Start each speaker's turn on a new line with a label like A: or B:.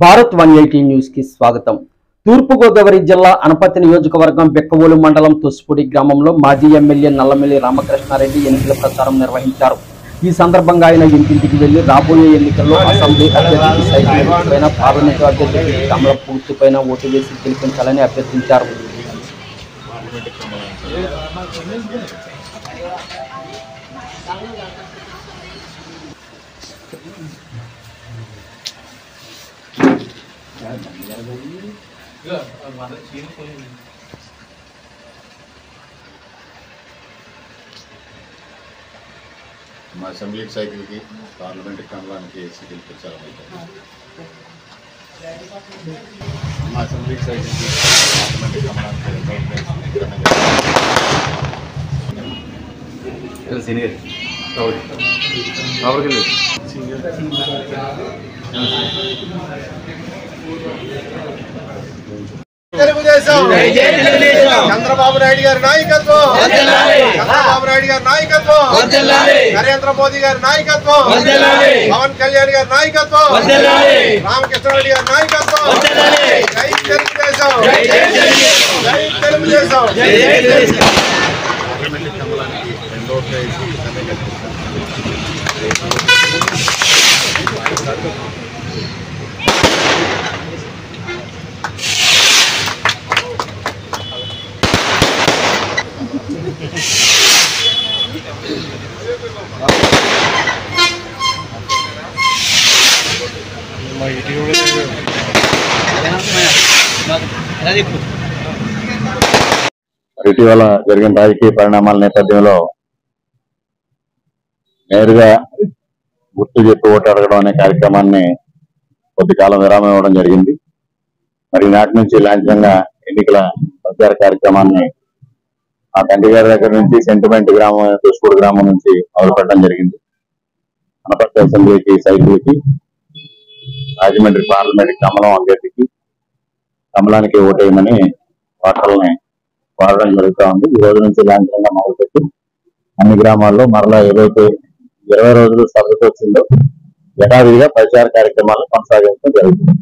A: Bharat 180 news కి స్వాగతం. తూర్పు గోదావరి జిల్లా అనపర్తి నియోజకవర్గం బెక్కవోలు మండలం తొస్పూడి గ్రామంలో మాజీ ఎమ్మెల్యే నల్లమిల్లి రామకృష్ణారెడ్డి ఎన్నికల ప్రచారం నిర్వహించారు. ఈ సందర్భంగా ఆయన ఇంటింటికి వెళ్లి రాబోయే ఎన్నికల్లో అసెంబ్లీ అభ్యర్థికి సైకిల్ గుర్తుపైన, పార్లమెంటు అభ్యర్థికి కమల గుర్తుపైన ఓటు వేసి గెలిపించాలని అభ్యర్థించారు.
B: మా అసెంబ్లీ సైకిల్కి పార్లమెంట్ కమలానికి వేసి గెలిపించాలని మా అసెంబ్లీ సైకిల్కి పార్లమెంట్ కమలానికి సీనియర్
C: చంద్రబాబు నాయుడు గారి నాయకత్వం, చంద్రబాబు నాయుడు గారి నాయకత్వం, నరేంద్ర మోదీ గారి నాయకత్వం, పవన్ కళ్యాణ్ గారి నాయకత్వం, రామకృష్ణారెడ్డి గారి నాయకత్వం. జై తెలుగుదేశం, జై తెలుగుదేశం.
B: ఇటీవల జరిగిన రాజకీయ పరిణామాల నేపథ్యంలో నేరుగా గుర్తు చెప్పి ఓటు అడగడం అనే కార్యక్రమాన్ని కొద్ది కాలం విరామం ఇవ్వడం జరిగింది. మరి నాటి నుంచి లాంఛనంగా ఎన్నికల ప్రచార కార్యక్రమాన్ని ఆ తండ్రి గారి దగ్గర నుంచి సెంటిమెంట్ గ్రామం, తొస్పూడి గ్రామం నుంచి మొదలుపెట్టడం జరిగింది. అనపర్తి అసెంబ్లీకి సైకిల్కి, రాజమండ్రి పార్లమెంట్ కమలం అభ్యర్థికి కమలానికి ఓటేయమని ఓటర్లని కోరడం జరుగుతూ ఉంది. ఈ రోజు నుంచి లాంఛనంగా మొదలుపెట్టి అన్ని గ్రామాల్లో మరలా ఏదైతే 20 రోజులు సభకు వచ్చిందో యథావిధిగా ప్రచార కార్యక్రమాలను కొనసాగించడం జరుగుతుంది.